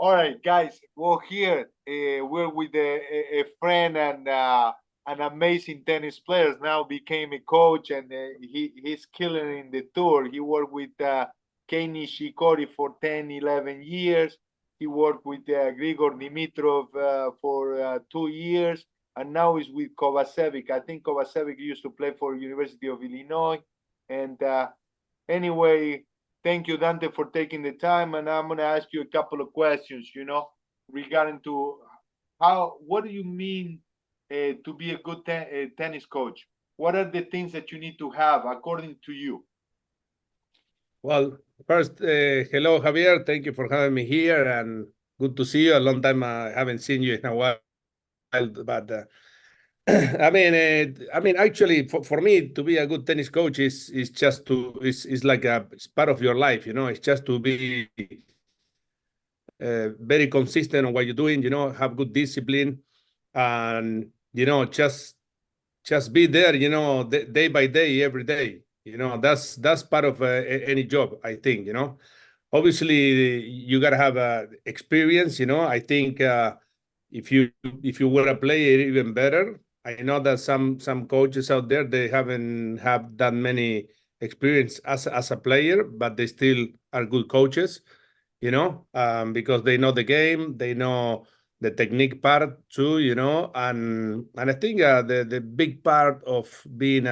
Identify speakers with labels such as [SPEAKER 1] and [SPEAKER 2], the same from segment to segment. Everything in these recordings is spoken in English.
[SPEAKER 1] All right, guys. Well, here we're with a friend and an amazing tennis player. Now became a coach, and he's killing in the tour. He worked with Nishikori for 10, 11 years. He worked with Grigor Dimitrov for 2 years, and now he's with Kovacevic. I think Kovacevic used to play for University of Illinois. And anyway, thank you, Dante, for taking the time. And I'm going to ask you a couple of questions, regarding to what do you mean to be a good tennis coach? What are the things that you need to have according to you?
[SPEAKER 2] Well, first, hello, Javier. Thank you for having me here, and good to see you. A long time I haven't seen you in a while, but I mean, actually, for me to be a good tennis coach is just is like it's part of your life, It's just to be very consistent on what you're doing, have good discipline, and just be there, day by day, every day. That's part of any job, I think. Obviously you gotta have experience. I think if you were a player, even better. I know that some coaches out there, they haven't have that many experience as a player, but they still are good coaches, because they know the game, they know the technique part too, and I think the big part of being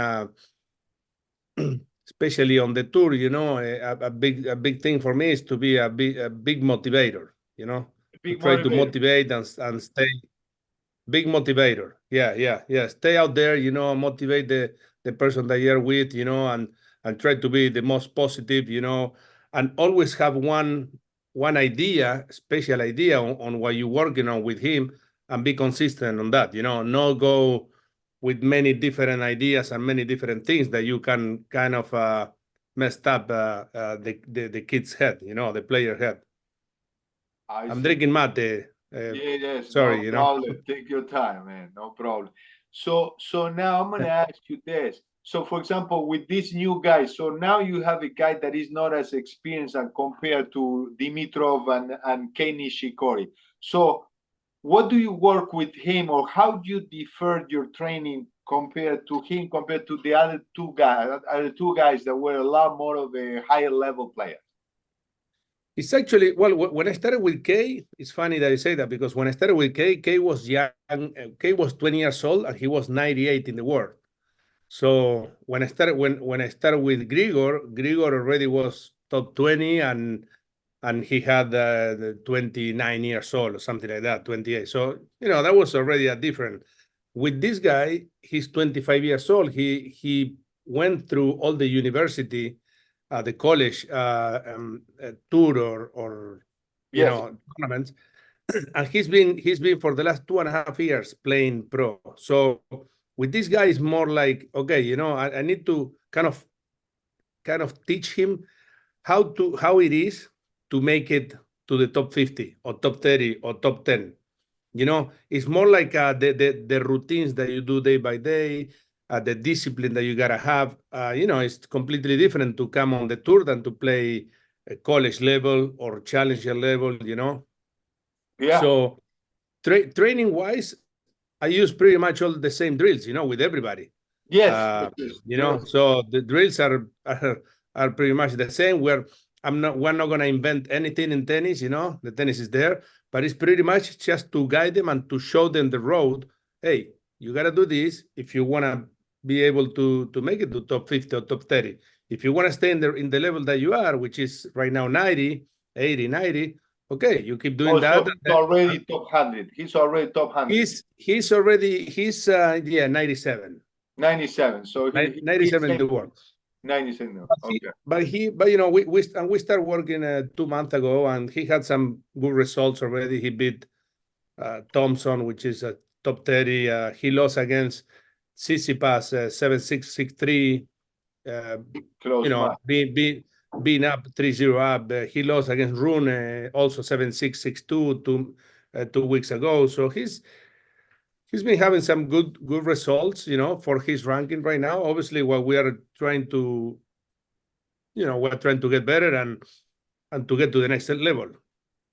[SPEAKER 2] especially on the tour, a big thing for me is to be a big motivator, to try to motivate and stay big motivator. Yeah. Stay out there, motivate the person that you're with, and try to be the most positive, and always have one idea, special idea on what you're working on with him, and be consistent on that, not go with many different ideas and many different things that you can kind of messed up the kid's head, the player head. I'm drinking mate.
[SPEAKER 1] Yes,
[SPEAKER 2] sorry,
[SPEAKER 1] no problem. Take your time, man. No problem. So now I'm gonna ask you this. So, for example, with this new guy, so now you have a guy that is not as experienced and compared to Dimitrov and Kei Nishikori. So, what do you work with him, or how do you defer your training compared to him, compared to the other two guys that were a lot more of a higher level player?
[SPEAKER 2] It's actually, well, when I started with Kei, it's funny that you say that, because when I started with Kei was young. Kei was 20 years old, and he was 98 in the world. So when I started with Grigor already was top 20, and he had 29 years old or something like that, 28. So, that was already a different. With this guy, he's 25 years old. He went through all the university, the college tour or tournaments, and he's been for the last 2.5 years playing pro. So with this guy, it's more like, okay, I need to kind of teach him how it is to make it to the top 50 or top 30 or top 10. It's more like the routines that you do day by day, the discipline that you gotta have. It's completely different to come on the tour than to play a college level or challenger level.
[SPEAKER 1] Yeah.
[SPEAKER 2] So training wise, I use pretty much all the same drills, with everybody.
[SPEAKER 1] Yes.
[SPEAKER 2] So the drills are pretty much the same. We're not gonna invent anything in tennis. The tennis is there, but it's pretty much just to guide them and to show them the road. Hey, you gotta do this if you wanna be able to make it to top 50 or top 30. If you wanna stay in the level that you are, which is right now 90, 80, 90. Okay, you keep doing that.
[SPEAKER 1] He's already top 100. He's already top 100.
[SPEAKER 2] He's already 97.
[SPEAKER 1] 97. So
[SPEAKER 2] 97 in the world.
[SPEAKER 1] 97. Okay.
[SPEAKER 2] But we started working 2 months ago, and he had some good results already. He beat Thompson, which is a top 30. He lost against Tsitsipas 7-6, 6-3. Being up 3-0 up. He lost against Rune, also 7-6, 6-2 2 weeks ago. So he's been having some good results, for his ranking right now. Obviously, what we are trying to, we're trying to get better and to get to the next level,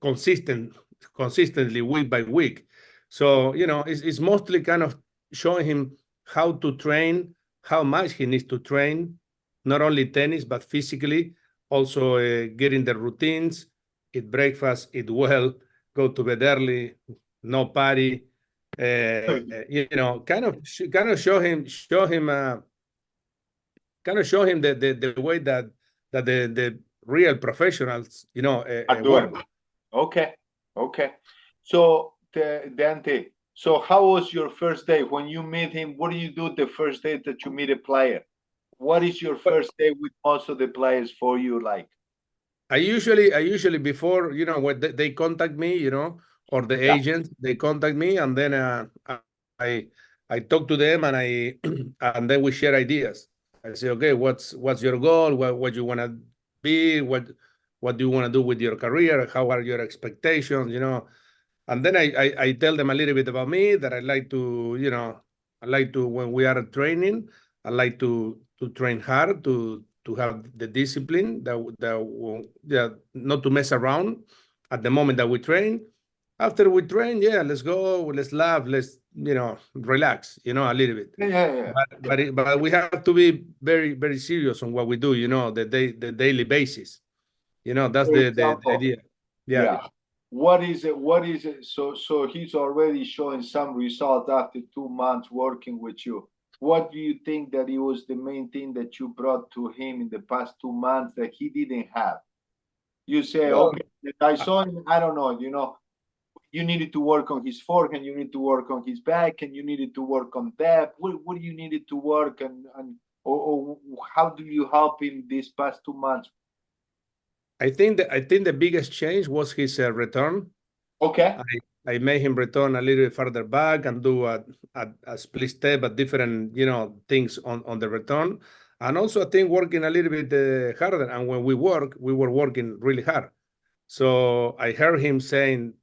[SPEAKER 2] consistent consistently week by week. So, it's mostly kind of showing him how to train, how much he needs to train, not only tennis, but physically, also getting the routines, eat breakfast, eat well, go to bed early, no party, kind of show him the way that the real professionals,
[SPEAKER 1] Are doing.
[SPEAKER 2] work.
[SPEAKER 1] Okay. Okay. So, Dante, so how was your first day when you meet him? What do you do the first day that you meet a player? What is your
[SPEAKER 2] But
[SPEAKER 1] first day with most of the players for you like?
[SPEAKER 2] I usually before, when they contact me, or the
[SPEAKER 1] Yeah.
[SPEAKER 2] agent, they contact me, and then I I talk to them, and I and then we share ideas. I say, okay, what's your goal? What you want to be? What do you want to do with your career? How are your expectations? And then I tell them a little bit about me, that I like to, I like to, when we are training, I like to train hard, to have the discipline, yeah, not to mess around at the moment that we train. After we train, yeah, let's go, let's laugh, let's, relax, a little bit.
[SPEAKER 1] Yeah, yeah, yeah.
[SPEAKER 2] But we have to be very, very serious on what we do, the daily basis. That's
[SPEAKER 1] For
[SPEAKER 2] the
[SPEAKER 1] example,
[SPEAKER 2] idea. Yeah.
[SPEAKER 1] yeah. What is it? What is it? So he's already showing some result after 2 months working with you. What do you think that it was the main thing that you brought to him in the past 2 months that he didn't have? You say,
[SPEAKER 2] Well,
[SPEAKER 1] okay, I saw him, I don't know, you needed to work on his forehand, you need to work on his back, and you needed to work on that. What do you needed to work and or how do you help him these past 2 months?
[SPEAKER 2] I think the biggest change was his return.
[SPEAKER 1] Okay.
[SPEAKER 2] I I made him return a little bit further back and do a split step, but different, things on the return. And also, I think working a little bit harder. And when we were working really hard. So I heard him saying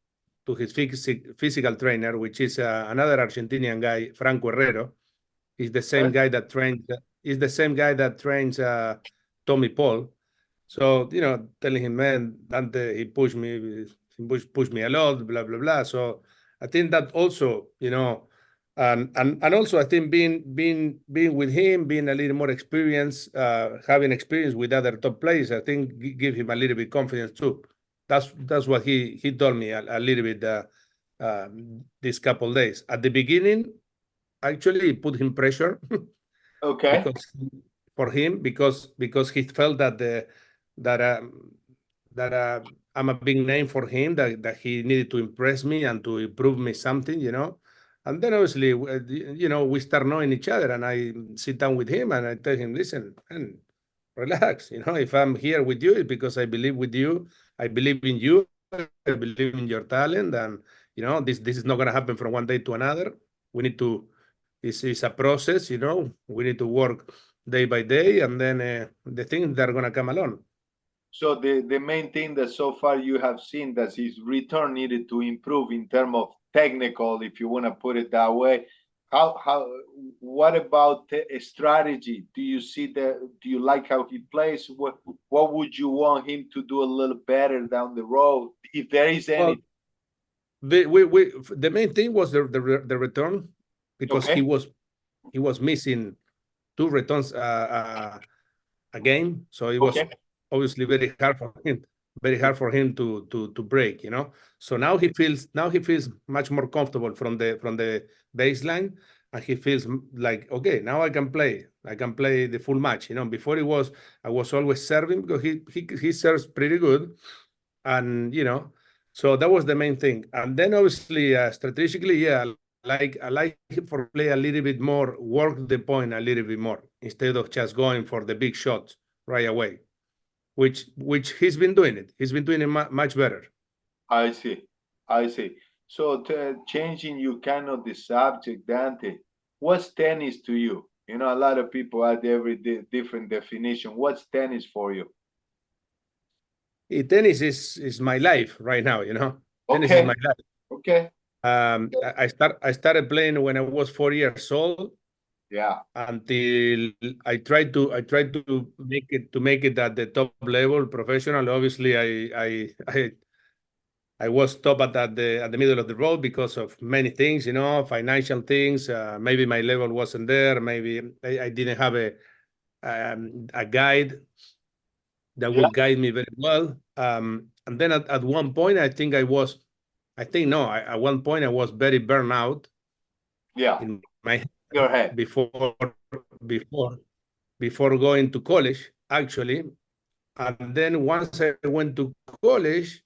[SPEAKER 2] to his physical trainer, which is another Argentinian guy, Franco Herrero. He's the same
[SPEAKER 1] Okay.
[SPEAKER 2] guy that trains. He's the same guy that trains Tommy Paul. So, telling him, man, Dante, he pushed me a lot, blah, blah, blah. So I think that also, and also I think being with him, being a little more experienced, having experience with other top players, I think give him a little bit confidence too. That's what he told me a little bit these couple days. At the beginning, actually, it put him pressure
[SPEAKER 1] Okay.
[SPEAKER 2] because for him, because he felt that that I'm a big name for him, that he needed to impress me and to improve me something. And then obviously, we start knowing each other, and I sit down with him and I tell him, listen, and relax. If I'm here with you, it's because I believe with you, I believe in you, I believe in your talent, and this is not going to happen from one day to another. We need to. It's a process. We need to work day by day, and then the things that are going to come along.
[SPEAKER 1] So the main thing that so far you have seen that his return needed to improve in terms of technical, if you want to put it that way. How what about a strategy? Do you see that? Do you like how he plays? What would you want him to do a little better down the road, if there is
[SPEAKER 2] Well,
[SPEAKER 1] any?
[SPEAKER 2] the main thing was the return, because he
[SPEAKER 1] Okay.
[SPEAKER 2] was missing two returns a game, so it was
[SPEAKER 1] Okay.
[SPEAKER 2] obviously very hard for him to break. So now he feels much more comfortable from the baseline, and he feels like, okay, now I can play the full match. Before I was always serving, because he serves pretty good, and so that was the main thing. And then obviously, strategically, yeah, I like him for play a little bit more, work the point a little bit more, instead of just going for the big shots right away, which he's been doing it. He's been doing it much better.
[SPEAKER 1] I see. I see. So changing you kind of the subject, Dante. What's tennis to you? A lot of people have every different definition. What's tennis for you?
[SPEAKER 2] Tennis is my life right now. Tennis is
[SPEAKER 1] Okay.
[SPEAKER 2] my life.
[SPEAKER 1] Okay.
[SPEAKER 2] I started playing when I was 4 years old,
[SPEAKER 1] Yeah.
[SPEAKER 2] until I tried to make it at the top level, professional. Obviously, I I was stopped at the middle of the road because of many things, you know, financial things. Maybe my level wasn't there. Maybe I didn't have a guide that
[SPEAKER 1] Yeah,
[SPEAKER 2] will guide me very well. And then at one point, I think no, at one point I was very burnt out
[SPEAKER 1] yeah.
[SPEAKER 2] in my head
[SPEAKER 1] Go ahead.
[SPEAKER 2] before before going to college, actually. And then once I went to college,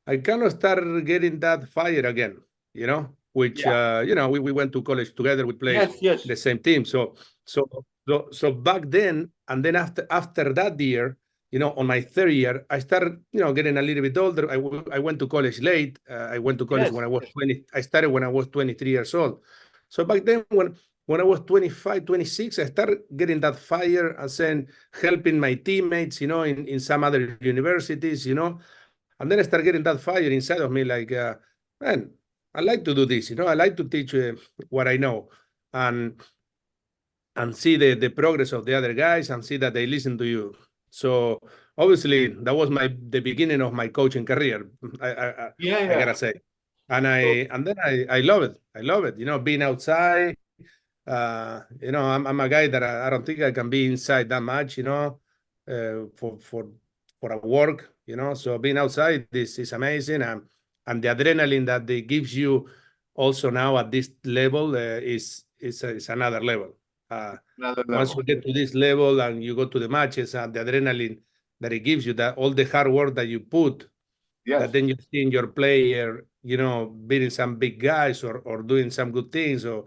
[SPEAKER 2] I kind of started getting that fire again, you know, which,
[SPEAKER 1] Yeah.
[SPEAKER 2] you know, we went to college together, we played
[SPEAKER 1] Yes, yes,
[SPEAKER 2] the same team. So, so back then, and then after that year, you know, on my third year, I started, you know, getting a little bit older. I went to college late. I went to college
[SPEAKER 1] yes,
[SPEAKER 2] when I was 20. I started when I was 23 years old. So back then, when I was 25, 26, I started getting that fire and saying, helping my teammates, you know, in some other universities, you know. And then I started getting that fire inside of me, like, man, I like to do this, you know, I like to teach what I know, and see the progress of the other guys and see that they listen to you. So obviously that was the beginning of my coaching career.
[SPEAKER 1] yeah,
[SPEAKER 2] I
[SPEAKER 1] yeah.
[SPEAKER 2] gotta say, and
[SPEAKER 1] So,
[SPEAKER 2] then I love it. I love it. You know, being outside. You know, I'm a guy that I don't think I can be inside that much. You know, for a work. You know, so being outside this is amazing, and the adrenaline that they gives you also now at this level is another level. Uh,
[SPEAKER 1] another
[SPEAKER 2] Once
[SPEAKER 1] level.
[SPEAKER 2] you get to this level and you go to the matches and the adrenaline that it gives you, that all the hard work that you put,
[SPEAKER 1] Yes.
[SPEAKER 2] that then you see in your player, you know, beating some big guys or doing some good things, or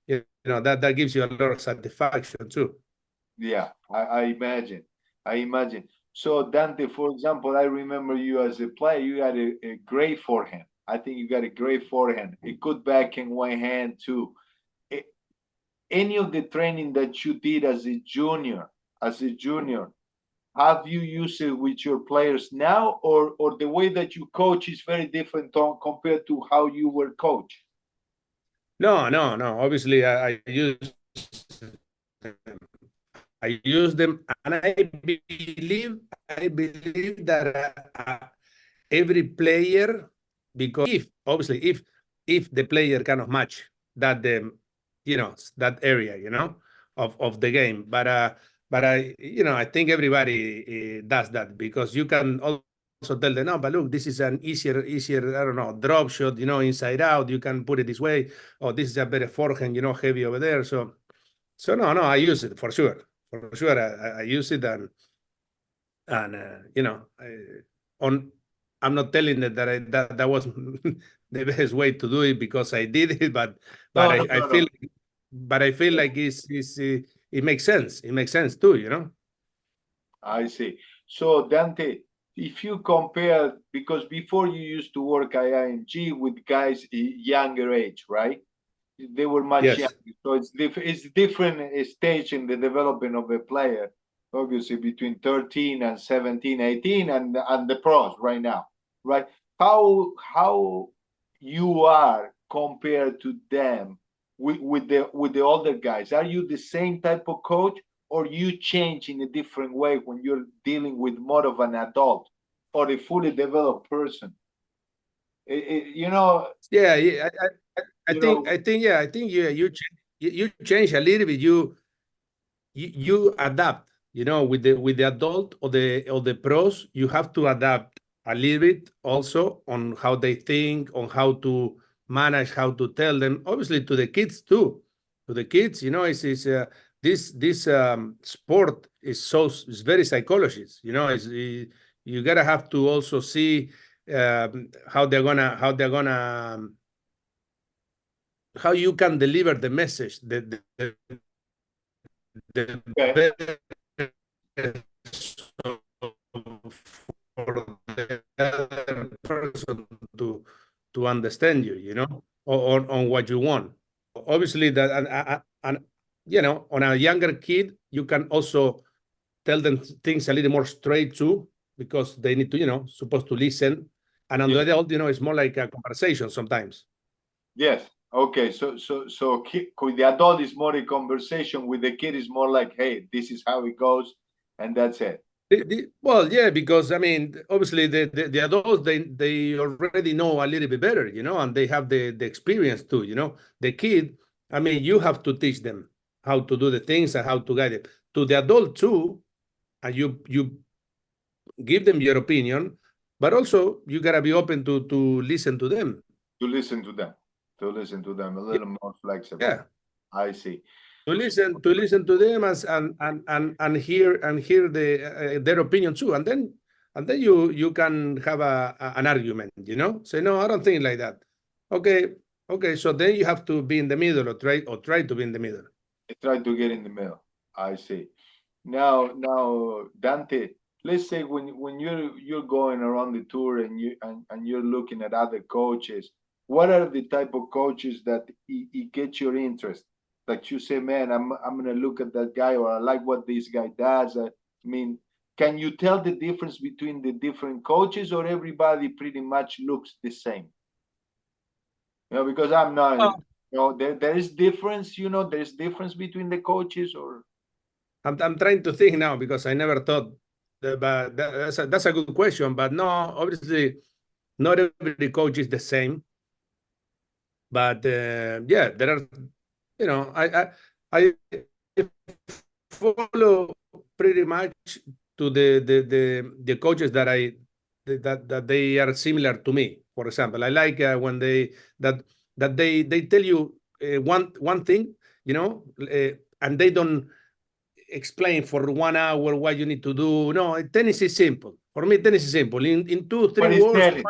[SPEAKER 2] you know, that gives you a lot of satisfaction too.
[SPEAKER 1] Yeah, I imagine. I imagine. So Dante, for example, I remember you as a player. You had a great forehand. I think you got a great forehand, a good backhand, one hand too. A- Any of the training that you did as a junior, have you used it with your players now, or the way that you coach is very different compared to how you were coached?
[SPEAKER 2] No, no, no. Obviously, I use them, and I believe that every player, because if obviously if the player cannot match that you know, that area, you know, of the game, but I, you know, I think everybody does that, because you can also tell them, no, but look, this is an easier, I don't know, drop shot, you know, inside out, you can put it this way, or this is a better forehand, you know, heavy over there. So no, I use it for sure. For sure, I use it, and you know, on I'm not telling that was the best way to do it because I did it, but
[SPEAKER 1] No, no,
[SPEAKER 2] I
[SPEAKER 1] no,
[SPEAKER 2] feel
[SPEAKER 1] no.
[SPEAKER 2] like it makes sense. It makes sense too, you know.
[SPEAKER 1] I see. So Dante, if you compare, because before you used to work at IMG with guys younger age, right? They were much
[SPEAKER 2] Yes.
[SPEAKER 1] younger, so it's different stage in the development of a player, obviously between 13 and 17, 18, and the pros right now, right? How you are compared to them with the older guys? Are you the same type of coach, or you change in a different way when you're dealing with more of an adult or a fully developed person? You know,
[SPEAKER 2] Yeah, yeah.
[SPEAKER 1] you know,
[SPEAKER 2] I think you change a little bit. You adapt, you know, with the adult or the pros. You have to adapt a little bit also on how they think, on how to manage, how to tell them, obviously to the kids too. To the kids, you know, it's this sport is very psychologist, you know. You gotta have to also see how you can deliver the message, the
[SPEAKER 1] okay,
[SPEAKER 2] best for the other person to understand you, you know, or on what you want. Obviously, that and you know, on a younger kid, you can also tell them things a little more straight too, because they need to, you know, supposed to listen. And on the
[SPEAKER 1] yeah.
[SPEAKER 2] adult, you know, it's more like a conversation sometimes.
[SPEAKER 1] Yes. Okay. So with the adult is more a conversation. With the kid is more like, hey, this is how it goes, and that's it.
[SPEAKER 2] Well, yeah, because I mean, obviously the adults they already know a little bit better, you know, and they have the experience too, you know. The kid, I mean, you have to teach them how to do the things and how to guide them. To the adult too, and you give them your opinion, but also you gotta be open to listen to them.
[SPEAKER 1] To listen to them, a little more flexible.
[SPEAKER 2] Yeah,
[SPEAKER 1] I see.
[SPEAKER 2] to listen to them and hear their opinion too, and then you can have an argument, you know, say no, I don't think like that. Okay, okay, so then you have to be in the middle, or try to be in the middle.
[SPEAKER 1] I try to get in the middle. I see. Now, Dante, let's say when you're going around the tour and you're looking at other coaches, what are the type of coaches that it gets your interest? That you say, man, I'm gonna look at that guy, or I like what this guy does. I mean, can you tell the difference between the different coaches, or everybody pretty much looks the same? You know, because I'm not,
[SPEAKER 2] Oh.
[SPEAKER 1] you know, there is difference, you know, there's difference between the coaches, or
[SPEAKER 2] I'm trying to think now because I never thought but that's a good question, but no, obviously not every coach is the same, but yeah, there are, you know, I follow pretty much to the coaches that that they are similar to me. For example, I like when that they tell you one thing, you know, and they don't explain for 1 hour what you need to do. No, tennis is simple. For me, tennis is simple. In two, three
[SPEAKER 1] what is
[SPEAKER 2] words.
[SPEAKER 1] tennis?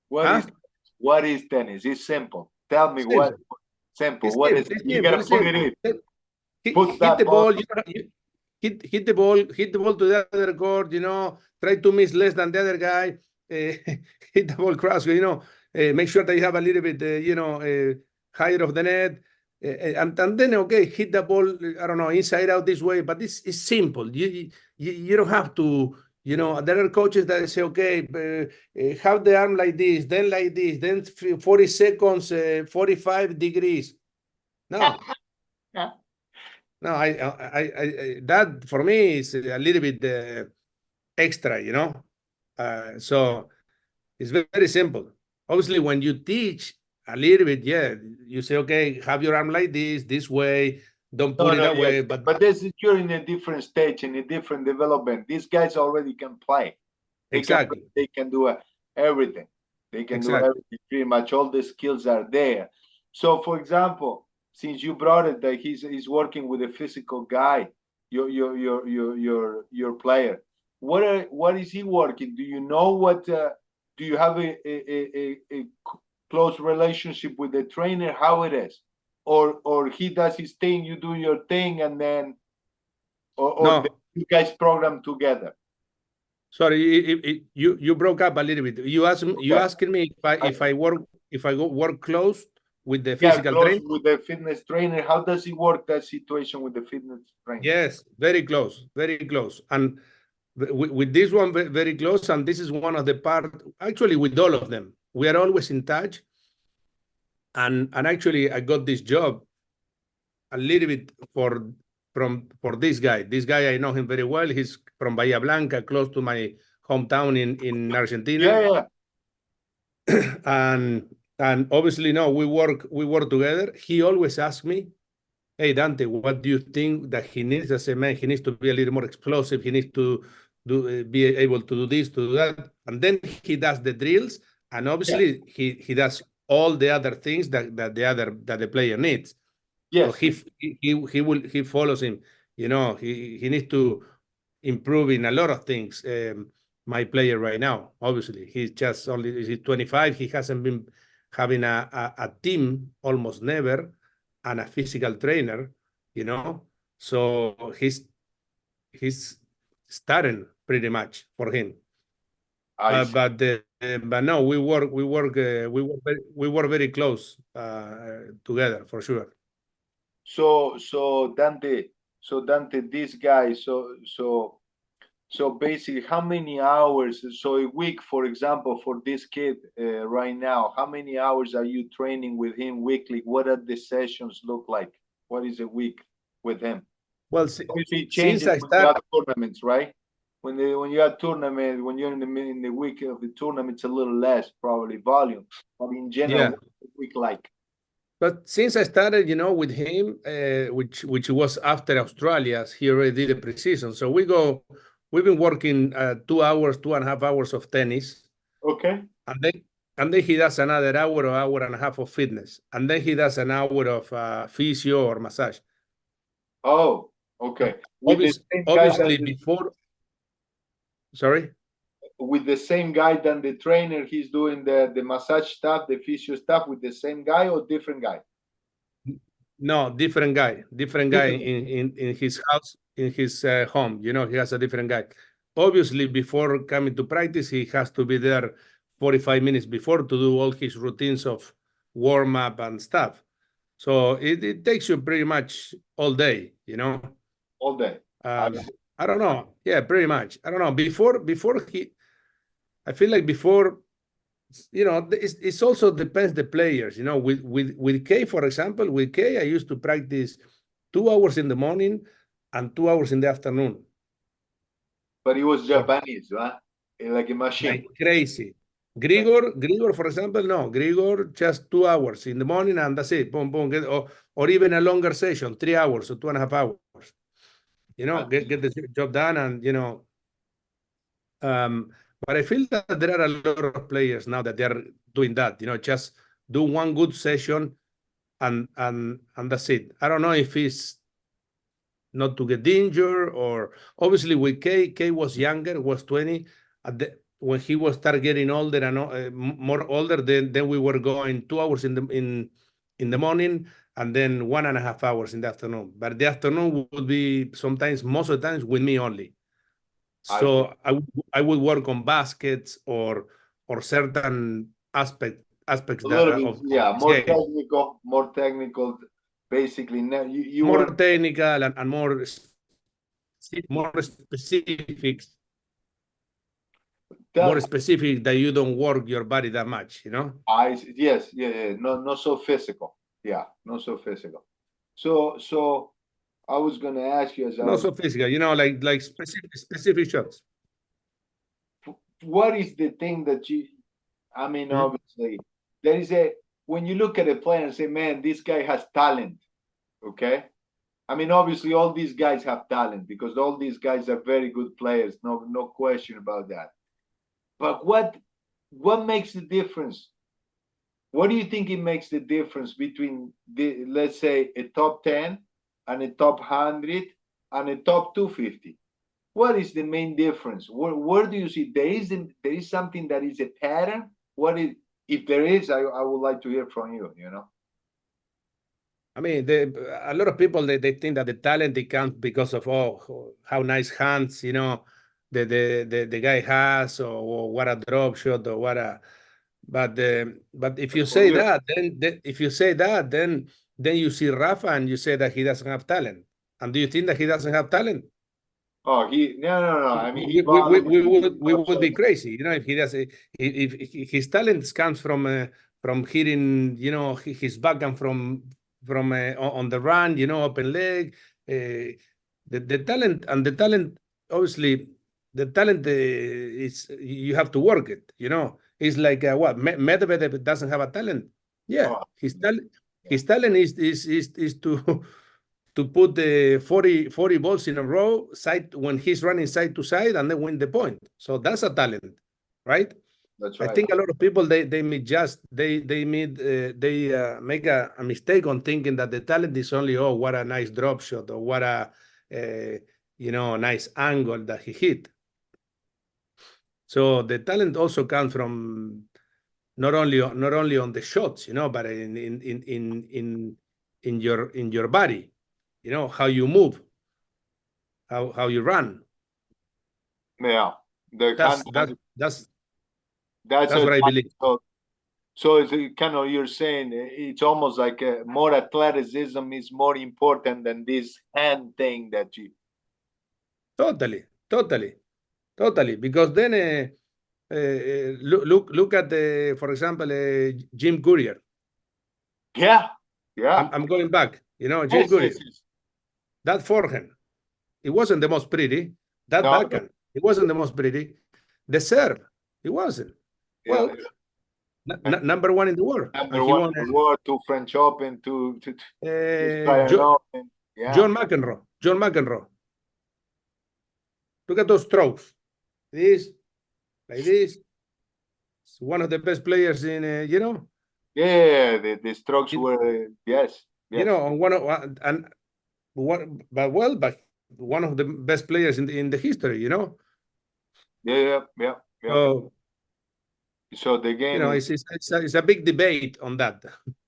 [SPEAKER 1] What
[SPEAKER 2] Huh?
[SPEAKER 1] is what is tennis? It's simple. Tell me what
[SPEAKER 2] Simple.
[SPEAKER 1] simple.
[SPEAKER 2] It's
[SPEAKER 1] What is
[SPEAKER 2] simple.
[SPEAKER 1] it?
[SPEAKER 2] It's
[SPEAKER 1] You
[SPEAKER 2] simple.
[SPEAKER 1] gotta
[SPEAKER 2] It's
[SPEAKER 1] put it
[SPEAKER 2] simple.
[SPEAKER 1] in. Put
[SPEAKER 2] Hit
[SPEAKER 1] that
[SPEAKER 2] the
[SPEAKER 1] ball.
[SPEAKER 2] ball. Hit the ball to the other court. You know, try to miss less than the other guy. Hit the ball cross. You know, make sure that you have a little bit, higher of the net. And then okay, hit the ball. I don't know, inside out this way. But this is simple. You don't have to. You know, there are coaches that say, okay, have the arm like this, then 40 seconds, 45 degrees. No, no, that for me is a little bit extra, you know. So it's very simple. Obviously, when you teach a little bit, yeah, you say, okay, have your arm like this way, don't
[SPEAKER 1] No,
[SPEAKER 2] put it
[SPEAKER 1] no,
[SPEAKER 2] that
[SPEAKER 1] yes.
[SPEAKER 2] way. But
[SPEAKER 1] But this is you're in a different stage, in a different development. These guys already can play. They can
[SPEAKER 2] exactly,
[SPEAKER 1] they can do everything. They can do
[SPEAKER 2] exactly.
[SPEAKER 1] everything. Pretty much all the skills are there. So, for example, since you brought it that he's working with a physical guy, your player. What is he working? Do you know what? Do you have a close relationship with the trainer? How it is, or he does his thing, you do your thing, and then or
[SPEAKER 2] No,
[SPEAKER 1] you guys program together.
[SPEAKER 2] sorry, you broke up a little bit. You
[SPEAKER 1] Okay.
[SPEAKER 2] asking me if I go work close with the
[SPEAKER 1] Yeah,
[SPEAKER 2] physical
[SPEAKER 1] close
[SPEAKER 2] trainer?
[SPEAKER 1] with the fitness trainer. How does it work, that situation with the fitness trainer?
[SPEAKER 2] Yes, very close, very close. And with this one very close, and this is one of the part, actually with all of them, we are always in touch. And actually I got this job a little bit for this guy. This guy, I know him very well. He's from Bahia Blanca, close to my hometown in Argentina.
[SPEAKER 1] Yeah, yeah.
[SPEAKER 2] And obviously no, we work together. He always asks me, hey Dante, what do you think that he needs? I say, man, he needs to be a little more explosive. He needs to be able to do this, to do that. And then he does the drills, and
[SPEAKER 1] Yeah.
[SPEAKER 2] obviously he does all the other things that the player needs. So
[SPEAKER 1] Yes.
[SPEAKER 2] he follows him. You know, he needs to improve in a lot of things. My player right now, obviously, he's 25. He hasn't been having a team almost never, and a physical trainer. You know, so he's starting pretty much for him.
[SPEAKER 1] I see.
[SPEAKER 2] But no, we work very close together for sure.
[SPEAKER 1] So Dante, this guy. So basically, how many hours? So a week, for example, for this kid right now, how many hours are you training with him weekly? What are the sessions look like? What is a week with him?
[SPEAKER 2] Well,
[SPEAKER 1] Obviously, it
[SPEAKER 2] since
[SPEAKER 1] changes
[SPEAKER 2] I
[SPEAKER 1] with the
[SPEAKER 2] start,
[SPEAKER 1] other tournaments, right? when you have tournament, when you're in the week of the tournament, it's a little less probably volume. But in general,
[SPEAKER 2] Yeah.
[SPEAKER 1] what's the week like?
[SPEAKER 2] But since I started, with him, which was after Australia, he already did a preseason. So we've been working 2 hours, 2.5 hours of tennis,
[SPEAKER 1] Okay.
[SPEAKER 2] and then he does another hour or hour and a half of fitness, and then he does an hour of physio or massage.
[SPEAKER 1] Oh, okay. With the same guy
[SPEAKER 2] Obviously, sorry.
[SPEAKER 1] with the same guy than the trainer, he's doing the massage stuff, the physio stuff with the same guy or different guy?
[SPEAKER 2] No, different guy
[SPEAKER 1] Different.
[SPEAKER 2] in his house, in his home. He has a different guy. Obviously, before coming to practice, he has to be there 45 minutes before to do all his routines of warm up and stuff. So it takes you pretty much all day.
[SPEAKER 1] All day.
[SPEAKER 2] I don't know. Yeah, pretty much. I don't know. I feel like before, it's also depends the players. With K, for example, with K, I used to practice 2 hours in the morning and 2 hours in the afternoon.
[SPEAKER 1] But he was Japanese, right? Like a machine.
[SPEAKER 2] Like crazy. Grigor, for example, no. Grigor just 2 hours in the morning and that's it. Boom, boom. Or even a longer session, 3 hours or 2.5 hours. Get the job done and. But I feel that there are a lot of players now that they are doing that. Just do one good session and that's it. I don't know if it's not to get injured or obviously with K was younger, was 20. When he was start getting older and more older, then we were going 2 hours in the morning and then 1.5 hours in the afternoon. But the afternoon would be sometimes, most of the times, with me only. So I would work on baskets or certain aspects
[SPEAKER 1] a little bit,
[SPEAKER 2] of
[SPEAKER 1] more technical. Basically, you
[SPEAKER 2] more
[SPEAKER 1] were
[SPEAKER 2] technical and more specific, more specific that you don't work your body that much.
[SPEAKER 1] yes, yeah, not so physical. Yeah, not so physical. So I was gonna ask you
[SPEAKER 2] Not so physical. Like specific shots.
[SPEAKER 1] what is the thing that I mean,
[SPEAKER 2] Hmm?
[SPEAKER 1] obviously, there is when you look at a player and say, man, this guy has talent, okay? I mean, obviously, all these guys have talent because all these guys are very good players, no question about that. But what makes the difference? What do you think it makes the difference between let's say, a top 10 and a top 100 and a top 250? What is the main difference? Where do you see there is something that is a pattern? What is, if there is, I would like to hear from you.
[SPEAKER 2] I mean, a lot of people they think that the talent it comes because of how nice hands the guy has or what a drop shot or what a but if you say that then you see Rafa and you say that he doesn't have talent. And do you think that he doesn't have talent?
[SPEAKER 1] Oh, no. I mean, he
[SPEAKER 2] We would be crazy, if he does. If his talent comes from hitting, his backhand from on the run, open leg. The talent, obviously, the talent is you have to work it. It's like what Medvedev doesn't have a talent. Yeah, his talent is to put the 40 balls in a row side when he's running side to side and then win the point. So that's a talent, right?
[SPEAKER 1] That's
[SPEAKER 2] I
[SPEAKER 1] right.
[SPEAKER 2] think a lot of people they make a mistake on thinking that the talent is only what a nice drop shot or what a nice angle that he hit. So the talent also comes from not only on the shots, but in your body, how you move, how you run.
[SPEAKER 1] Yeah,
[SPEAKER 2] That's
[SPEAKER 1] that's
[SPEAKER 2] what I believe.
[SPEAKER 1] So it's kind of, you're saying it's almost like more athleticism is more important than this hand thing that you.
[SPEAKER 2] Totally. Because then look at for example, Jim Courier.
[SPEAKER 1] Yeah.
[SPEAKER 2] I'm going back. Jim
[SPEAKER 1] Yes,
[SPEAKER 2] Courier. That forehand, it wasn't the most pretty. That
[SPEAKER 1] No,
[SPEAKER 2] backhand, It wasn't the most pretty. The serve, it wasn't.
[SPEAKER 1] Yeah,
[SPEAKER 2] Well, number one in the world.
[SPEAKER 1] number
[SPEAKER 2] And he
[SPEAKER 1] one
[SPEAKER 2] won
[SPEAKER 1] in the world, to French Open, to Australian
[SPEAKER 2] John,
[SPEAKER 1] Open. Yeah,
[SPEAKER 2] John McEnroe. John McEnroe. Look at those strokes. This, like this. It's one of the best players in,
[SPEAKER 1] yeah. The strokes
[SPEAKER 2] you,
[SPEAKER 1] were yes,
[SPEAKER 2] you
[SPEAKER 1] yes.
[SPEAKER 2] know, on one of and one, but one of the best players in the history,
[SPEAKER 1] Yeah, yeah, yeah.
[SPEAKER 2] So,
[SPEAKER 1] So the game is
[SPEAKER 2] it's a big debate on that.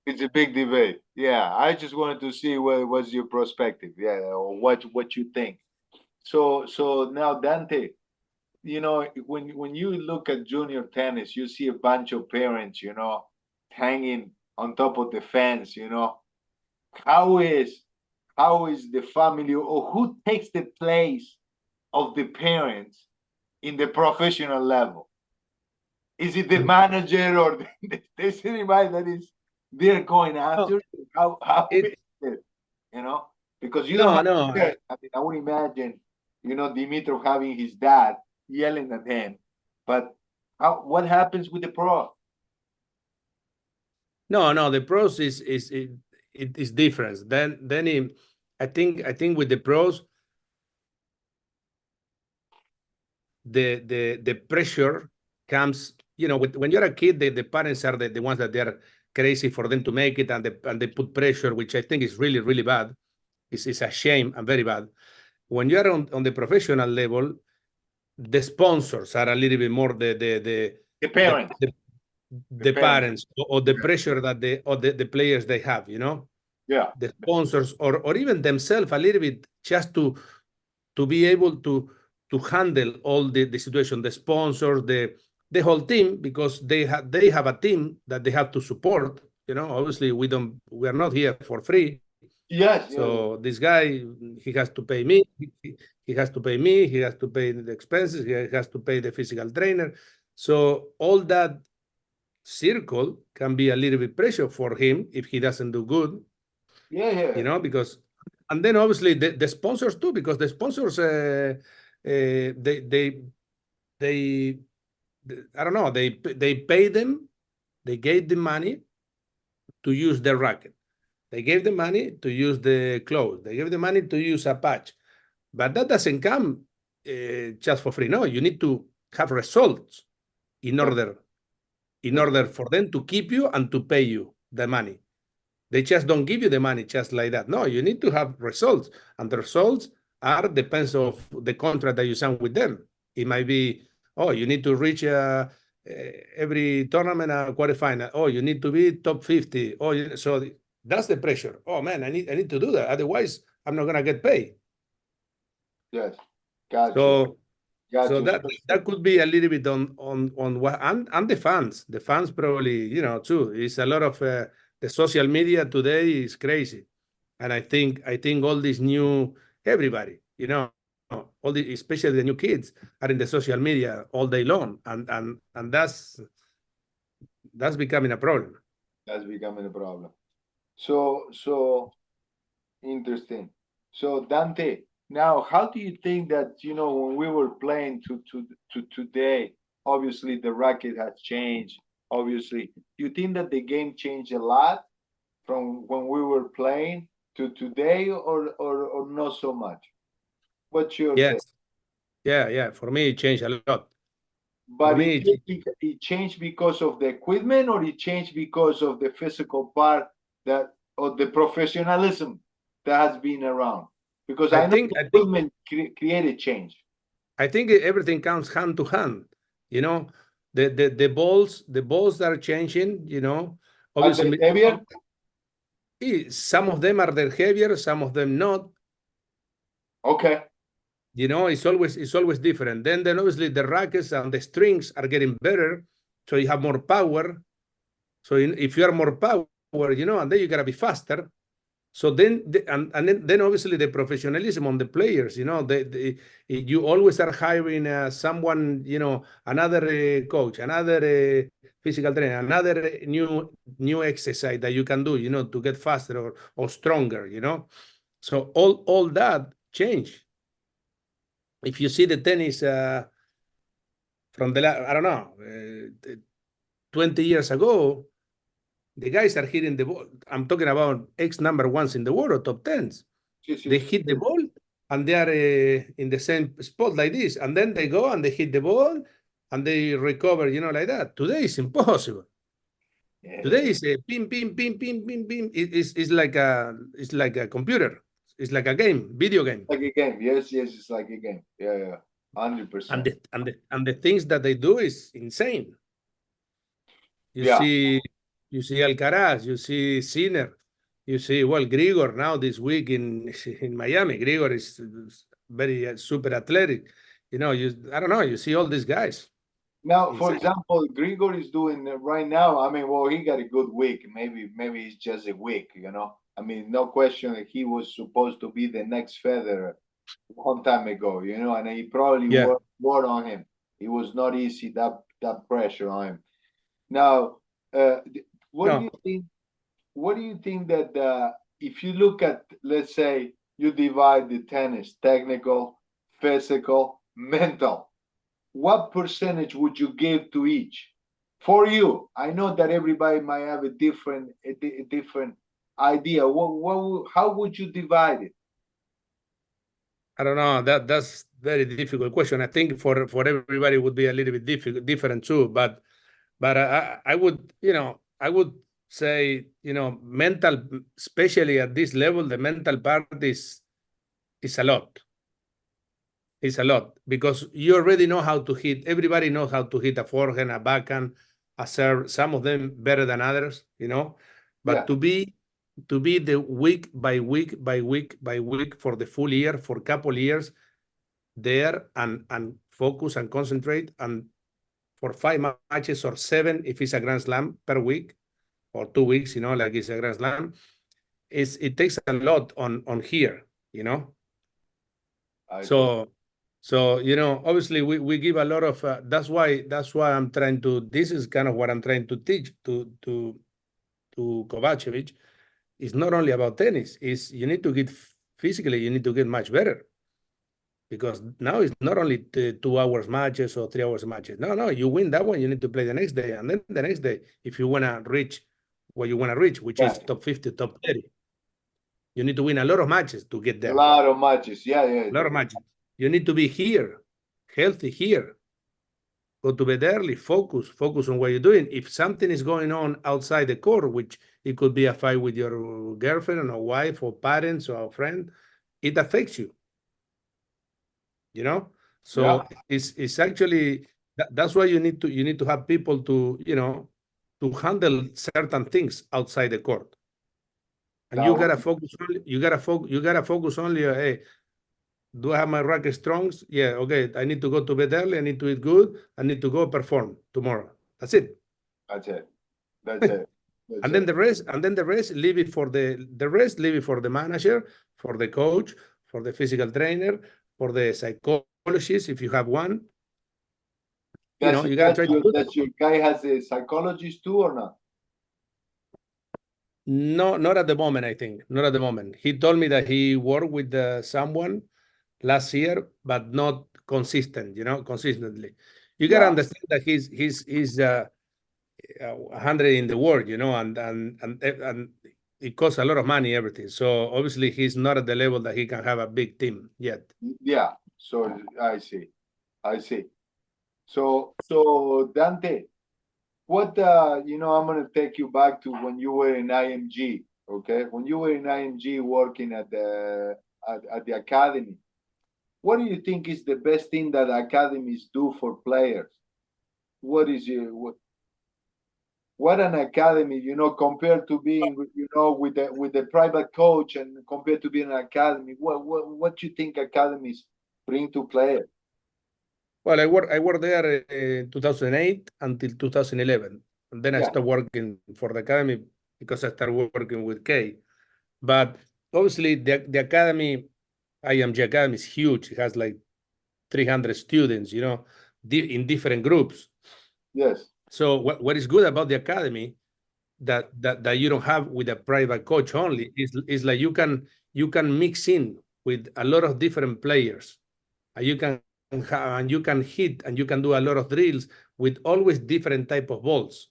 [SPEAKER 1] it's a big debate. Yeah, I just wanted to see what was your perspective. Yeah, or what you think. So now Dante, when you look at junior tennis, you see a bunch of parents, hanging on top of the fence. How is how is the family, or who takes the place of the parents in the professional level? Is it the manager, or there's anybody that is there going after? How is
[SPEAKER 2] It
[SPEAKER 1] it? Because you don't
[SPEAKER 2] no
[SPEAKER 1] have.
[SPEAKER 2] no
[SPEAKER 1] I mean, I would imagine, Dimitrov having his dad yelling at him, but what happens with the pro?
[SPEAKER 2] no the pros it is different. I think with the pros, the pressure comes, when you're a kid, the parents are the ones that they're crazy for them to make it, and they put pressure, which I think is really, really bad. It's a shame and very bad. When you're on the professional level, the sponsors are a little bit more
[SPEAKER 1] The
[SPEAKER 2] the,
[SPEAKER 1] parents.
[SPEAKER 2] the,
[SPEAKER 1] The
[SPEAKER 2] the
[SPEAKER 1] parents.
[SPEAKER 2] parents, or the pressure that the players they have,
[SPEAKER 1] Yeah.
[SPEAKER 2] the sponsors, or even themselves a little bit, just to be able to handle all the situation, the sponsors, the whole team, because they have a team that they have to support. Obviously we are not here for free.
[SPEAKER 1] Yes.
[SPEAKER 2] So this guy, he has to pay me. He has to pay me. He has to pay the expenses. He has to pay the physical trainer. So all that circle can be a little bit pressure for him if he doesn't do good.
[SPEAKER 1] Yeah.
[SPEAKER 2] Because, and then obviously the sponsors too, because the sponsors, they I don't know, they pay them, they gave the money to use the racket. They gave the money to use the clothes. They gave the money to use a patch. But that doesn't come just for free. No, you need to have results in
[SPEAKER 1] That's
[SPEAKER 2] order for them to keep you and to pay you the money. They just don't give you the money just like that. No, you need to have results, and the results depends of the contract that you sign with them. It might be, oh, you need to reach every tournament quarterfinal. Oh, you need to be top 50. Oh, so that's the pressure. Oh man, I need to do that. Otherwise, I'm not gonna get paid.
[SPEAKER 1] yes. Gotcha.
[SPEAKER 2] So
[SPEAKER 1] Gotcha.
[SPEAKER 2] that could be a little bit on what, and the fans. The fans probably, too. It's a lot of the social media today is crazy. And I think all these new, everybody, all the, especially the new kids, are in the social media all day long, and that's becoming a problem.
[SPEAKER 1] That's becoming a problem. So interesting. So Dante, now how do you think that, when we were playing to today, obviously the racket has changed. Obviously, do you think that the game changed a lot from when we were playing to today, or not so much? What's your take?
[SPEAKER 2] Yes, yeah. For me, it changed a lot. For
[SPEAKER 1] But
[SPEAKER 2] me,
[SPEAKER 1] it changed because of the equipment, or it changed because of the physical part, that, or the professionalism that has been around? Because I know the equipment created change.
[SPEAKER 2] I think everything comes hand to hand. The balls that are changing.
[SPEAKER 1] Are they
[SPEAKER 2] Obviously,
[SPEAKER 1] heavier?
[SPEAKER 2] some of them are heavier, some of them not.
[SPEAKER 1] Okay.
[SPEAKER 2] It's always different. Then obviously the rackets and the strings are getting better, so you have more power. So if you are more power, and then you gotta be faster. So then obviously the professionalism on the players, you always are hiring someone, another coach, another physical trainer, another new exercise that you can do, to get faster or stronger, So all that change. if you see the tennis from I don't know, 20 years ago, the guys are hitting the ball. I'm talking about ex number ones in the world or top tens.
[SPEAKER 1] Sí, sí,
[SPEAKER 2] They hit the ball and they are in the same spot like this. And then they go and they hit the ball and they recover, like that. Today is impossible. Today is a ping, ping, ping, ping, ping, ping. It's like a computer. It's like a game, video game.
[SPEAKER 1] Like a game. Yes, it's like a game. Yeah, 100%.
[SPEAKER 2] And the things that they do is insane. You
[SPEAKER 1] Yeah.
[SPEAKER 2] see Alcaraz, you see Sinner, you see Grigor now this week in Miami. Grigor is very super athletic. I don't know. You see all these guys.
[SPEAKER 1] Now, for example, Grigor is doing right now. I mean, well, he got a good week. Maybe it's just a week. I mean, no question that he was supposed to be the next Federer a long time ago. And he probably worked on him. It was not easy that pressure on him. Now, what do you think? What do you think that if you look at, let's say, you divide the tennis, technical, physical, mental, what percentage would you give to each? For you, I know that everybody might have a different idea. How would you divide it?
[SPEAKER 2] I don't know. That's very difficult question. I think for everybody would be a little bit different too. But I would say mental, especially at this level, the mental part is a lot. It's a lot because you already know how to hit. Everybody knows how to hit a forehand, a backhand, a serve. Some of them better than others, But to be the week by week for the full year, for a couple years, there and focus and concentrate and for 5 matches or 7 if it's a Grand Slam per week or 2 weeks, like it's a Grand Slam, it takes a lot on here, So obviously we give a lot of that's why I'm trying to, this is kind of what I'm trying to teach to Kovacevic. It's not only about tennis, is you need to get physically, you need to get much better. Because now it's not only 2 hours matches or 3 hours matches. No, you win that one, you need to play the next day. And then the next day, if you want to reach what you want to reach, which is top 50, top 30, you need to win a lot of matches to get there.
[SPEAKER 1] A lot of matches, yeah.
[SPEAKER 2] A lot of matches. You need to be here, healthy here. Go to bed early, focus on what you're doing. If something is going on outside the court, which it could be a fight with your girlfriend or wife or parents or a friend, it affects you. So it's actually that's why you need to have people to to handle certain things outside the court, and you gotta focus only. Hey, do I have my racket strong? Yeah, okay. I need to go to bed early. I need to eat good. I need to go perform tomorrow. That's it. And then the rest, leave it for leave it for the manager, for the coach, for the physical trainer, for the psychologist, if you have one. You gotta try to do that.
[SPEAKER 1] Does your guy has a psychologist too or not?
[SPEAKER 2] No, not at the moment, I think. Not at the moment. He told me that he worked with someone last year, but not consistently. You gotta understand that he's 100 in the world, and it costs a lot of money, everything. So obviously he's not at the level that he can have a big team yet.
[SPEAKER 1] Yeah. So I see. So Dante, what I'm gonna take you back to when you were in IMG. Okay, when you were in IMG working at the academy. What do you think is the best thing that academies do for players? What is what an academy, compared to being, with the private coach and compared to being an academy, what do you think academies bring to players?
[SPEAKER 2] Well, I worked there in 2008 until 2011, and then I started working for the academy because I started working with Kay. But obviously, the academy, IMG Academy, is huge. It has like 300 students, in different groups.
[SPEAKER 1] Yes.
[SPEAKER 2] So what is good about the academy that you don't have with a private coach only is like you can mix in with a lot of different players. and you can hit and you can do a lot of drills with always different type of balls,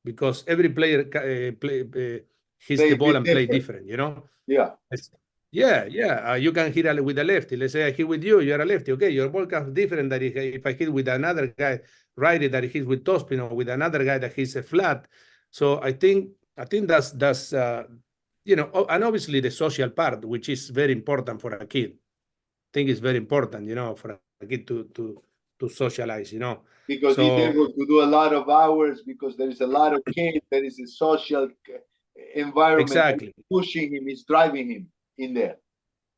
[SPEAKER 2] because every player hits the ball and play different, you know.
[SPEAKER 1] Yeah.
[SPEAKER 2] Yeah. You can hit with a lefty. Let's say I hit with you, you're a lefty. Okay, your ball comes different than if I hit with another guy, righty, that hits with topspin, or with another guy that hits a flat. So I think that's you know, and obviously the social part, which is very important for a kid. I think it's very important, you know, for a kid to socialize, you know.
[SPEAKER 1] Because he's able to do a lot of hours, because there is a lot of kids, there is a social environment
[SPEAKER 2] exactly
[SPEAKER 1] pushing him, is driving him in there.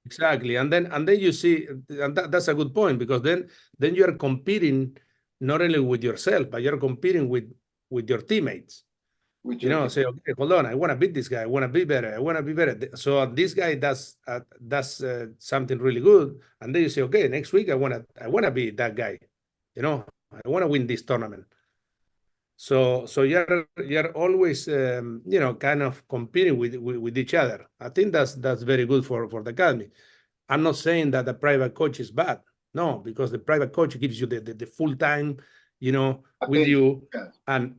[SPEAKER 2] Exactly, and then you see, and that's a good point, because then you are competing not only with yourself, but you're competing with your teammates. You know, say, okay, hold on, I want to beat this guy. I want to be better. I want to be better. So this guy does something really good, and then you say, okay, next week I want to be that guy. You know, I want to win this tournament. So you're always you know, kind of competing with each other. I think that's very good for the academy. I'm not saying that the private coach is bad. No, because the private coach gives you the full time, you know, with you, and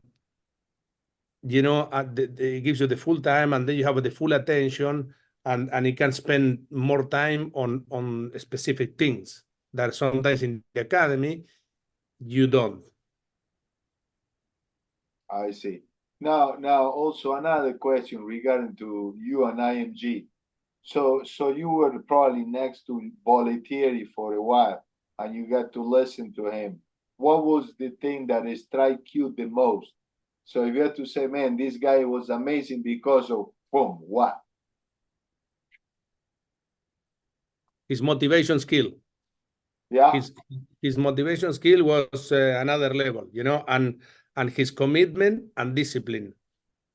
[SPEAKER 2] you know, it gives you the full time, and then you have the full attention, and you can spend more time on specific things that sometimes in the academy you don't.
[SPEAKER 1] I see. Now also another question regarding to you and IMG. So you were probably next to Bollettieri for a while, and you got to listen to him. What was the thing that struck you the most? So if you had to say, man, this guy was amazing because of boom, what?
[SPEAKER 2] His motivation skill.
[SPEAKER 1] Yeah.
[SPEAKER 2] His motivation skill was another level, you know, and his commitment and discipline.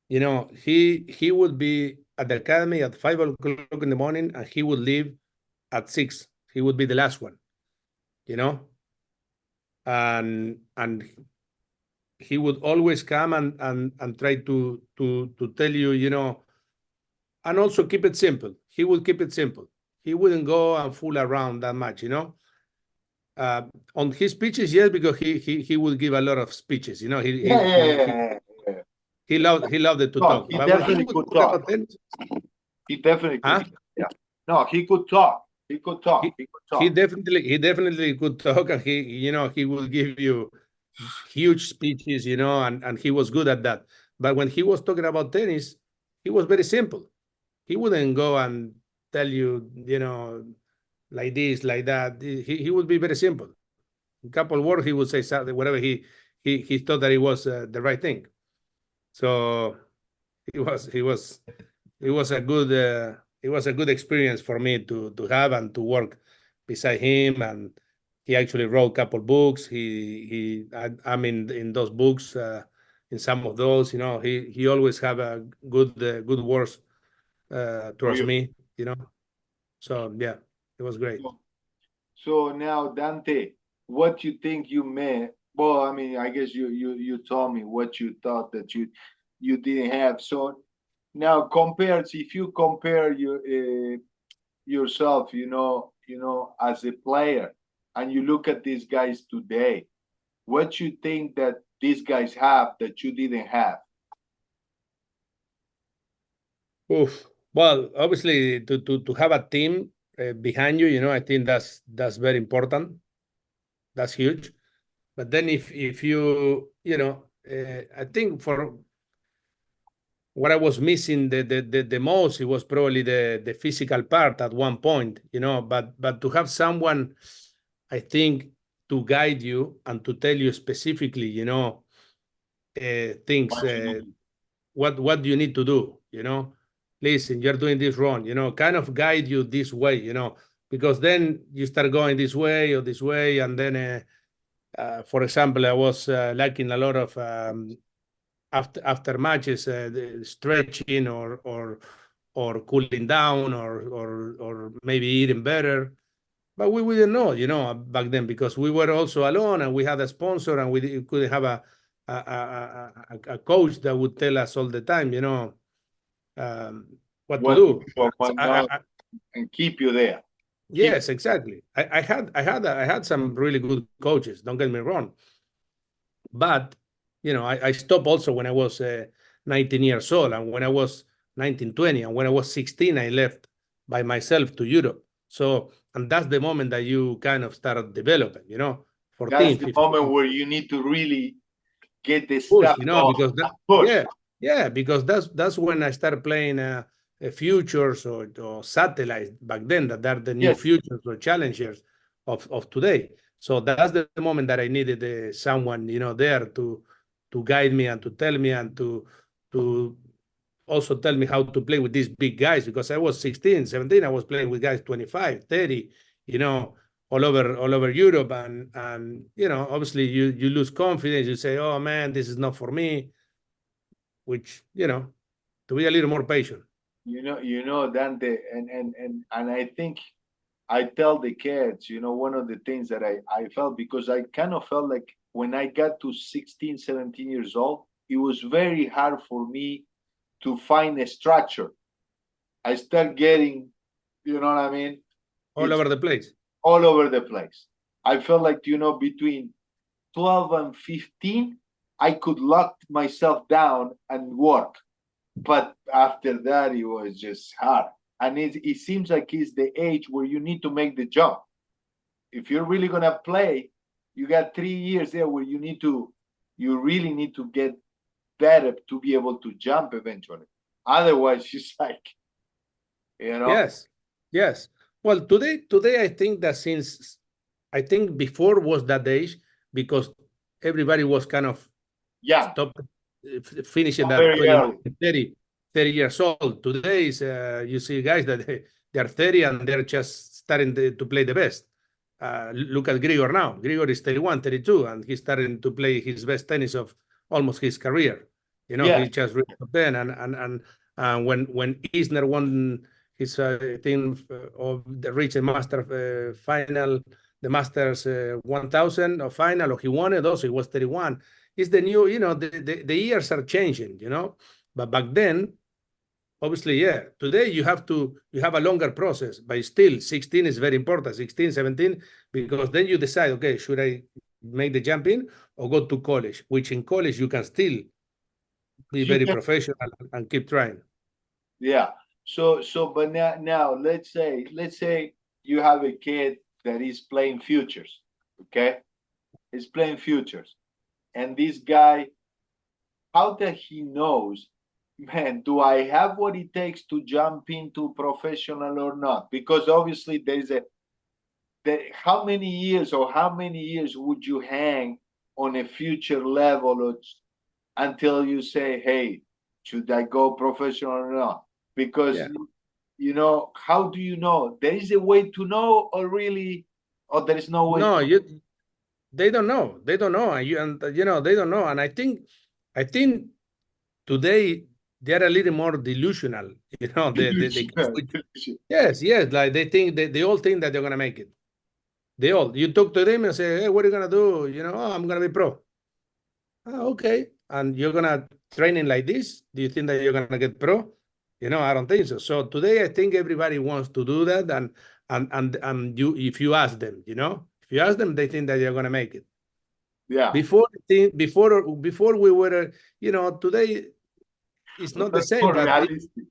[SPEAKER 2] You know, he would be at the academy at 5 o'clock in the morning, and he would leave at 6. He would be the last one, you know, and he would always come and try to tell you, you know, and also keep it simple. He would keep it simple. He wouldn't go and fool around that much, you know. On his speeches, yes, because he would give a lot of speeches. You know, he loved it to talk.
[SPEAKER 1] He
[SPEAKER 2] But
[SPEAKER 1] definitely could talk.
[SPEAKER 2] Tennis,
[SPEAKER 1] he definitely could. Yeah. No, he could talk. He could talk. He could talk.
[SPEAKER 2] He definitely could talk, and you know, he would give you huge speeches, you know, and he was good at that. But when he was talking about tennis, he was very simple. He wouldn't go and tell you, you know, like this, like that. He would be very simple. A couple of words, he would say something, whatever he thought that it was the right thing. So it was a good experience for me to have and to work beside him. And he actually wrote a couple books. I mean, in those books, in some of those, you know, he always have a good words towards me, you know. So yeah, it was great.
[SPEAKER 1] So now, Dante, what you think you meant? Well, I mean, I guess you told me what you thought that you didn't have. So now, if you compare yourself, you know, as a player, and you look at these guys today, what you think that these guys have that you didn't have?
[SPEAKER 2] Oof. Well, obviously, to have a team behind you, you know, I think that's very important. That's huge. But then if you know, I think for what I was missing the most, it was probably the physical part at one point, you know. But to have someone, I think, to guide you and to tell you specifically, you know, things. What do you need to do, you know? Listen, you're doing this wrong, you know, kind of guide you this way, you know, because then you start going this way or this way, and then for example, I was lacking a lot of after matches, stretching or cooling down or maybe eating better. But we didn't know, you know, back then, because we were also alone and we had a sponsor, and we couldn't have a coach that would tell us all the time, you know, what to do.
[SPEAKER 1] And keep you there.
[SPEAKER 2] Yes, exactly. I had some really good coaches. Don't get me wrong, but I stopped also when I was 19 years old, and when I was 19, 20, and when I was 16, I left by myself to Europe. So, and that's the moment that you kind of start developing,
[SPEAKER 1] That's
[SPEAKER 2] 14,
[SPEAKER 1] the moment
[SPEAKER 2] 15,
[SPEAKER 1] where you need to really get the
[SPEAKER 2] push,
[SPEAKER 1] stuff going.
[SPEAKER 2] because that,
[SPEAKER 1] Push.
[SPEAKER 2] yeah, because that's when I started playing futures or satellites back then, that are the new
[SPEAKER 1] Yes.
[SPEAKER 2] futures or challengers of today. So that's the moment that I needed someone, there to guide me and to tell me and to also tell me how to play with these big guys, because I was 16, 17, I was playing with guys 25, 30, all over Europe, and obviously you lose confidence. You say, oh man, this is not for me, which, to be a little more patient.
[SPEAKER 1] Dante, and I think I tell the kids, one of the things that I felt, because I kind of felt like when I got to 16, 17 years old, it was very hard for me to find a structure. I start getting, you know what I mean?
[SPEAKER 2] All
[SPEAKER 1] It's
[SPEAKER 2] over the place.
[SPEAKER 1] all over the place. I felt like, between 12 and 15, I could lock myself down and work. But after that, it was just hard. And it seems like it's the age where you need to make the jump. If you're really going to play, you got 3 years there where you really need to get better to be able to jump eventually. Otherwise, it's like,
[SPEAKER 2] Yes, yes. Well, today I think that since I think before was that age, because everybody was kind of
[SPEAKER 1] yeah,
[SPEAKER 2] stopped finishing that
[SPEAKER 1] very
[SPEAKER 2] 29,
[SPEAKER 1] early.
[SPEAKER 2] 30 years old. Today is you see guys that they are 30 and they're just starting to play the best. Look at Grigor now. Grigor is 31, 32, and he's starting to play his best tennis of almost his career.
[SPEAKER 1] Yeah,
[SPEAKER 2] He just reached top 10, and when Isner won his thing of the reached the master final, the Masters 1000 or final, or he won it also, he was 31. It's the new, the years are changing, but back then, obviously, yeah, today you have a longer process, but still 16 is very important, 16, 17, because then you decide, okay, should I make the jump in or go to college, which in college you can still be
[SPEAKER 1] you
[SPEAKER 2] very
[SPEAKER 1] can.
[SPEAKER 2] professional and keep trying.
[SPEAKER 1] Yeah. But now let's say you have a kid that is playing futures, okay? He's playing futures, and this guy, how that he knows, man, do I have what it takes to jump into professional or not? Because obviously how many years would you hang on a future level until you say, hey, should I go professional or not? Because
[SPEAKER 2] Yeah.
[SPEAKER 1] how do you know? There is a way to know, or there is no way
[SPEAKER 2] No,
[SPEAKER 1] to.
[SPEAKER 2] they don't know. They don't know. And they don't know. And I think today they're a little more delusional. The kids yes, yes, like they all think that they're gonna make it. They all, you talk to them and say, hey, what are you gonna do? Oh, I'm gonna be pro. Okay. And you're gonna training like this? Do you think that you're gonna get pro? I don't think so. So today I think everybody wants to do that, and you, if you ask them, if you ask them, they think that you're gonna make it.
[SPEAKER 1] Yeah,
[SPEAKER 2] Before we were, today it's not the same.
[SPEAKER 1] more
[SPEAKER 2] That
[SPEAKER 1] realistic.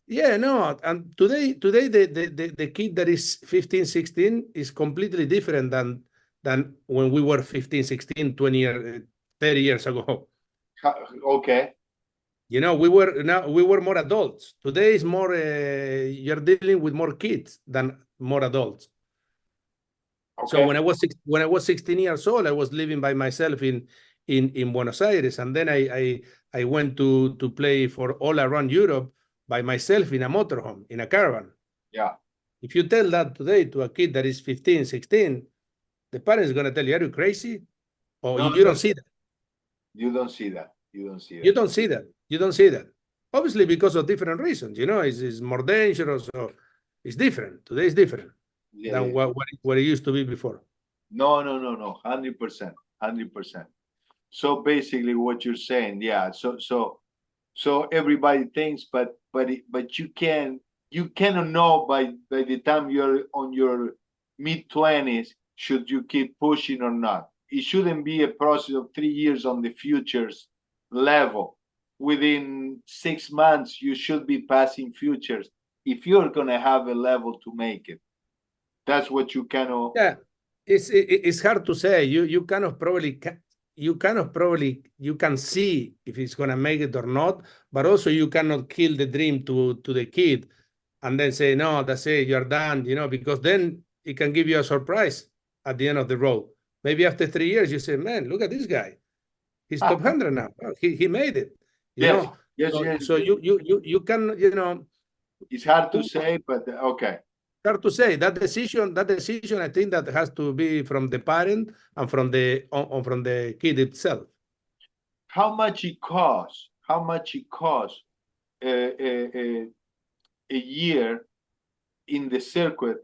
[SPEAKER 2] Yeah, no, and today the kid that is 15, 16 is completely different than when we were 15, 16, 20 years, 30 years ago.
[SPEAKER 1] Okay.
[SPEAKER 2] We were more adults. Today is more you're dealing with more kids than more adults. So
[SPEAKER 1] Okay.
[SPEAKER 2] when I was 16 years old, I was living by myself in Buenos Aires, and then I went to play for all around Europe by myself in a motorhome, in a caravan.
[SPEAKER 1] Yeah.
[SPEAKER 2] If you tell that today to a kid that is 15, 16, the parent is going to tell you, are you crazy? Or
[SPEAKER 1] No,
[SPEAKER 2] you don't see that.
[SPEAKER 1] you don't see that. You don't see
[SPEAKER 2] You
[SPEAKER 1] that.
[SPEAKER 2] don't see that. You don't see that. Obviously, because of different reasons. It's more dangerous. So it's different. Today is different
[SPEAKER 1] Yeah,
[SPEAKER 2] than
[SPEAKER 1] yeah.
[SPEAKER 2] what it used to be before.
[SPEAKER 1] No, no, no, no. 100%. 100%. So basically, what you're saying, yeah. So everybody thinks, but you can. you cannot know by the time you're on your mid-20s should you keep pushing or not. It shouldn't be a process of 3 years on the futures level. Within 6 months, you should be passing futures if you're going to have a level to make it. That's what you cannot.
[SPEAKER 2] Yeah, it's hard to say. You kind of probably you can see if it's gonna make it or not, but also you cannot kill the dream to the kid and then say, no, that's it, you're done, because then it can give you a surprise at the end of the road. Maybe after 3 years, you say, man, look at this guy. He's top 100 now. Oh, he made it.
[SPEAKER 1] Yes, yes,
[SPEAKER 2] So,
[SPEAKER 1] yes.
[SPEAKER 2] so you can,
[SPEAKER 1] it's hard to say, but okay.
[SPEAKER 2] Hard to say. That decision, I think that has to be from the parent and from the kid itself.
[SPEAKER 1] How much it costs? How much it costs a year in the circuit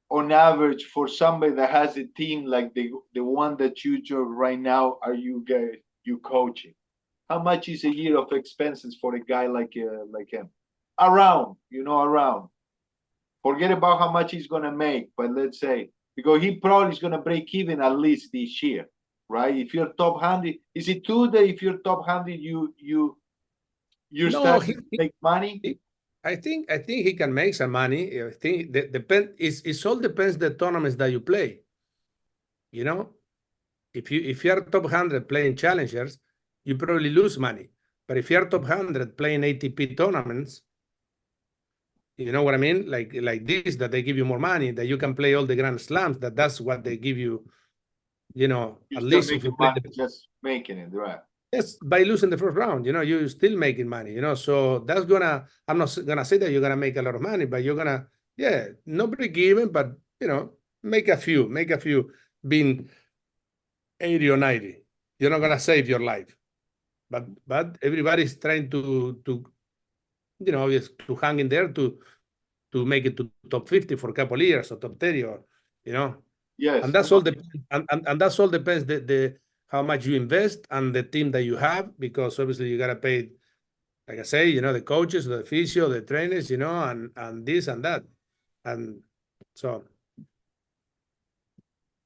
[SPEAKER 1] on average for somebody that has a team like the one that you right now you coaching? How much is a year of expenses for a guy like him? Around. Forget about how much he's gonna make, but let's say because he probably is gonna break even at least this year, right? If you're top 100, is it true that if you're top 100, you're starting to make money?
[SPEAKER 2] I think he can make some money. I think it all depends the tournaments that you play. If you're top 100 playing challengers, you probably lose money. But if you're top 100 playing ATP tournaments, you know what I mean? Like this, that they give you more money, that you can play all the Grand Slams, that's what they give you, at least if you play
[SPEAKER 1] just making it, right?
[SPEAKER 2] Yes, by losing the first round, you're still making money, so that's I'm not gonna say that you're gonna make a lot of money, but you're gonna, not break even, but make a few being 80 or 90. You're not gonna save your life. But everybody's trying to to hang in there to make it to top 50 for a couple of years or top 30 or
[SPEAKER 1] yes,
[SPEAKER 2] and that's all and that's all depends the how much you invest and the team that you have, because obviously you gotta pay, like I say, the coaches, the physio, the trainers, and this and that, and so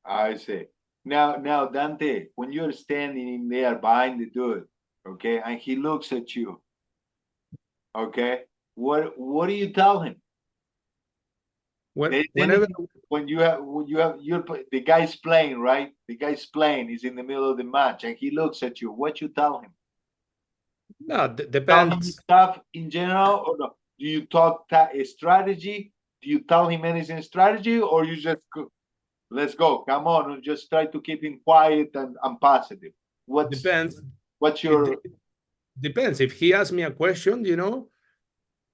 [SPEAKER 1] I see. Now Dante, when you're standing in there behind the dude, okay, and he looks at you, okay, what do you tell him?
[SPEAKER 2] Whenever
[SPEAKER 1] when you have the guy's playing, right? The guy's playing, he's in the middle of the match, and he looks at you. What you tell him?
[SPEAKER 2] No, depends.
[SPEAKER 1] Tell him stuff in general, or no? Do you talk a strategy? Do you tell him anything strategy, or you just let's go, come on, and just try to keep him quiet and positive?
[SPEAKER 2] Depends.
[SPEAKER 1] What's your
[SPEAKER 2] depends. If he asks me a question,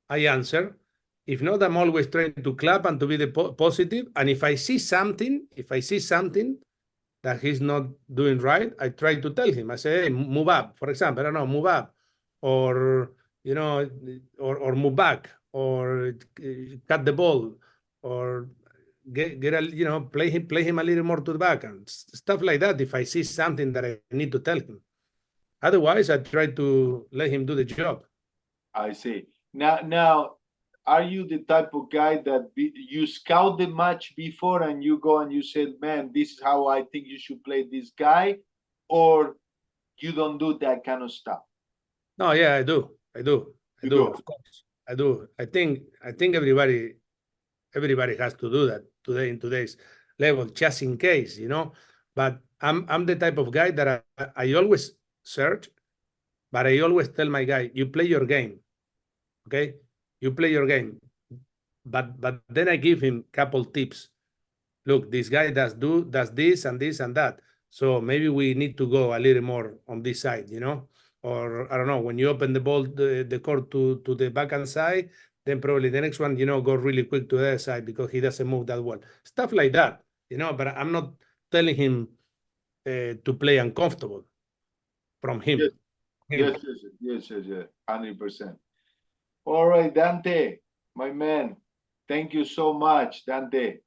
[SPEAKER 2] I answer. If not, I'm always trying to clap and to be the positive. And if I see something that he's not doing right, I try to tell him. I say, hey, move up. For example, I don't know, move up, or or move back, or cut the ball, or get a play him a little more to the back and stuff like that. If I see something that I need to tell him, otherwise I try to let him do the job.
[SPEAKER 1] I see. Now, are you the type of guy that you scout the match before and you go and you say, man, this is how I think you should play this guy, or you don't do that kind of stuff?
[SPEAKER 2] No, yeah, I do. Of course, I do. I think everybody has to do that today in today's level, just in case, But I'm the type of guy that I always search, but I always tell my guy, you play your game, okay? You play your game, but then I give him a couple tips. Look, this guy does this and this and that. So maybe we need to go a little more on this side, Or I don't know, when you open the ball, the court to the backhand side, then probably the next one, go really quick to the other side because he doesn't move that well. Stuff like that, But I'm not telling him to play uncomfortable from him.
[SPEAKER 1] Yes, 100%. All right, Dante, my man, thank you so much, Dante.